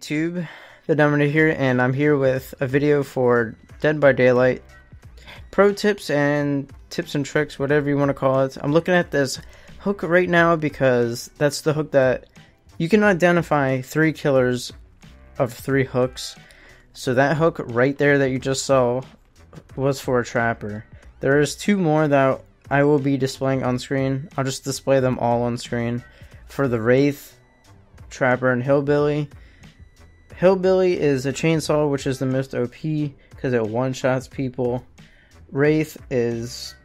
YouTube, TheDiamondHit here, and I'm here with a video for Dead by Daylight pro tips and tricks, whatever you want to call it. I'm looking at this hook right now because that's the hook that you can identify 3 killers of 3 hooks. So that hook right there that you just saw was for a trapper. There's 2 more that I will be displaying on screen. I'll just display them all on screen. For the Wraith, Trapper, and Hillbilly. Hillbilly is a chainsaw, which is the most OP because it one-shots people. Wraith is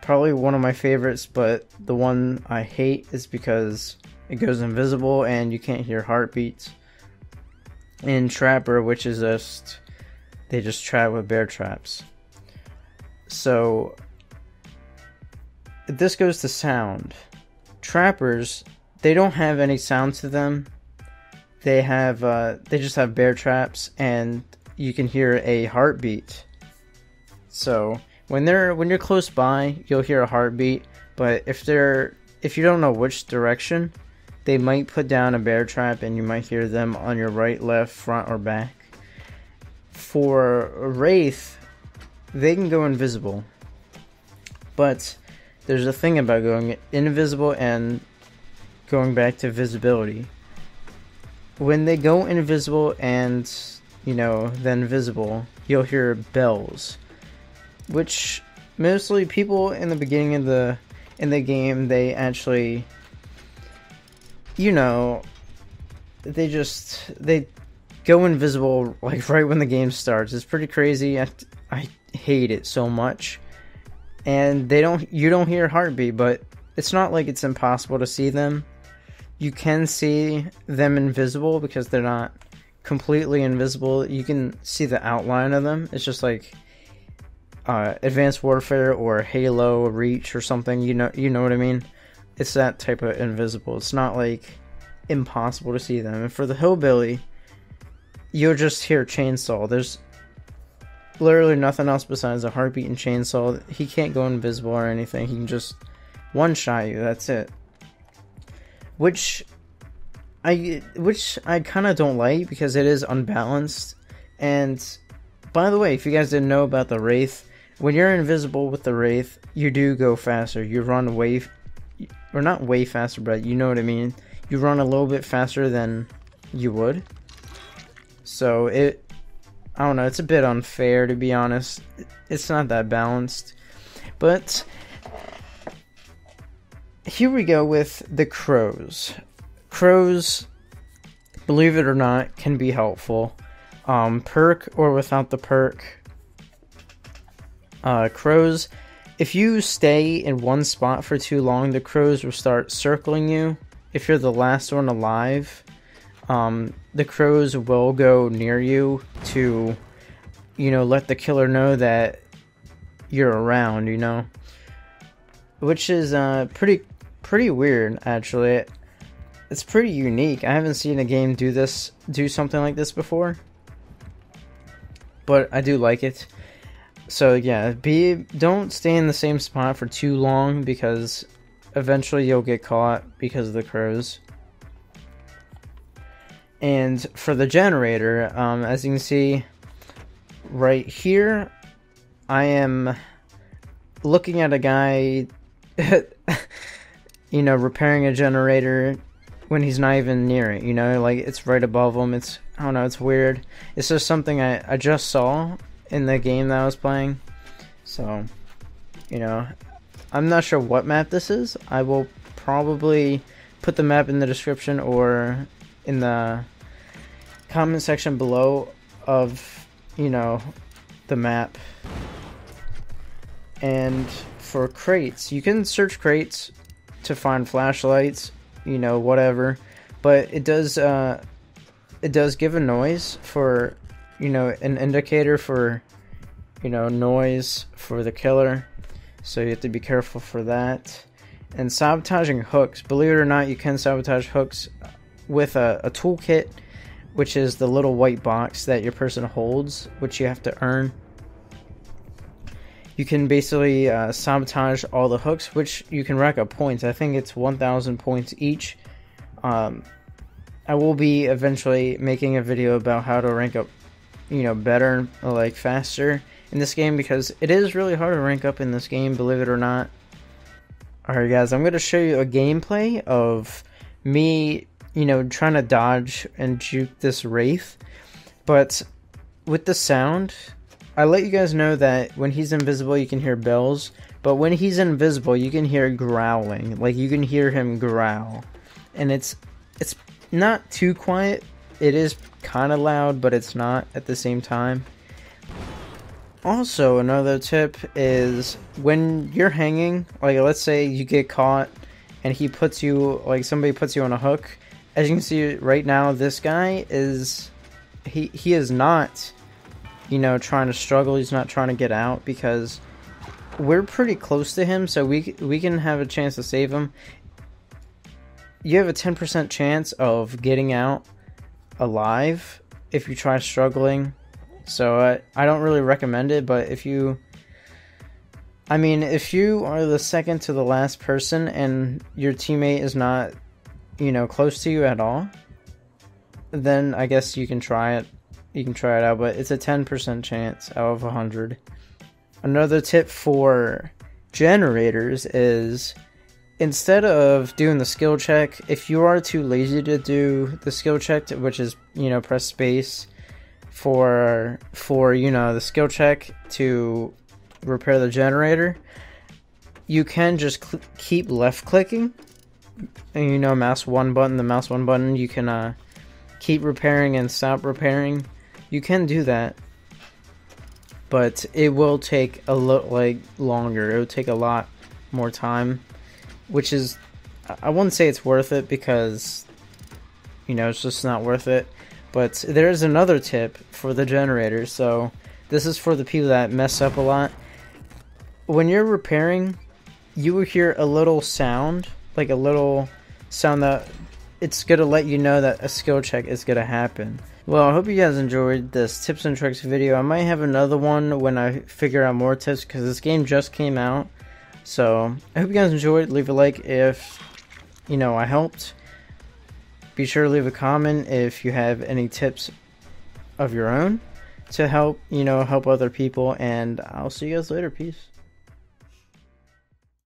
probably one of my favorites, but the one I hate is because it goes invisible and you can't hear heartbeats. And Trapper, which is they just trap with bear traps. So this goes to sound. Trappers, they don't have any sound to them. They just have bear traps, and you can hear a heartbeat. So when you're close by, you'll hear a heartbeat. But if you don't know which direction, they might put down a bear trap, and you might hear them on your right, left, front, or back. For Wraith, they can go invisible, but there's a thing about going invisible and going back to visibility. When they go invisible and, then visible, you'll hear bells, which mostly people in the beginning in the game, they actually, they go invisible like right when the game starts. It's pretty crazy. I hate it so much. And you don't hear heartbeat, but it's not like it's impossible to see them. You can see them invisible because they're not completely invisible. You can see the outline of them. It's just like Advanced Warfare or Halo Reach or something. You know what I mean? It's that type of invisible. It's not like impossible to see them. And for the Hillbilly, you'll just hear chainsaw. There's literally nothing else besides a heartbeat and chainsaw. He can't go invisible or anything. He can just one-shot you. That's it. Which I kind of don't like because it is unbalanced. And by the way, if you guys didn't know about the Wraith, when you're invisible with the Wraith, you do go faster. You run not way faster, but you know what I mean. You run a little bit faster than you would. So I don't know, it's a bit unfair, to be honest. It's not that balanced. But here we go with the crows. Crows, believe it or not, can be helpful. Perk or without the perk. Crows, if you stay in one spot for too long, the crows will start circling you. If you're the last one alive, the crows will go near you to, let the killer know that you're around, which is pretty weird, actually. It's pretty unique. I haven't seen a game do something like this before, but I do like it. So yeah, don't stay in the same spot for too long because eventually you'll get caught because of the crows. And for the generator, as you can see right here, I am looking at a guy, repairing a generator when he's not even near it, like it's right above him. I don't know, it's weird. It's just something I just saw in the game that I was playing. So, I'm not sure what map this is. I will probably put the map in the description or in the comment section below of the map. And for crates, you can search crates to find flashlights, whatever, but it does give a noise for an indicator for noise for the killer, so you have to be careful for that. And sabotaging hooks, believe it or not, you can sabotage hooks with a toolkit, which is the little white box that your person holds, which you have to earn. You can basically sabotage all the hooks, which you can rack up points. I think it's 1,000 points each. I will be eventually making a video about how to rank up, better, like faster in this game, because it is really hard to rank up in this game, believe it or not. Alright guys, I'm going to show you a gameplay of me, trying to dodge and juke this Wraith. But with the sound, I let you guys know that when he's invisible you can hear bells, but when he's invisible you can hear growling. Like, you can hear him growl. And it's not too quiet. It is kind of loud, but it's not at the same time. Also, another tip is when you're hanging, like let's say you get caught and he puts you, like somebody puts you on a hook. As you can see right now, this guy is, he is not, trying to struggle. He's not trying to get out because we're pretty close to him, so we can have a chance to save him. You have a 10% chance of getting out alive if you try struggling. So I don't really recommend it, but if you are the second to the last person and your teammate is not, close to you at all, then I guess you can try it. You can try it out, but it's a 10% chance out of 100. Another tip for generators is, instead of doing the skill check, if you are too lazy to do the skill check, which is, press space for the skill check to repair the generator, you can just keep left clicking and mouse one button, you can keep repairing and stop repairing. You can do that, but it will take a lot longer. It will take a lot more time, which is, I wouldn't say it's worth it, because it's just not worth it. But there's another tip for the generators. So this is for the people that mess up a lot. When you're repairing, you will hear a little sound, like a little sound that it's going to let you know that a skill check is going to happen. Well, I hope you guys enjoyed this tips and tricks video. I might have another one when I figure out more tips, because this game just came out. So I hope you guys enjoyed. Leave a like if I helped. Be sure to leave a comment if you have any tips of your own to help, help other people, and I'll see you guys later. Peace.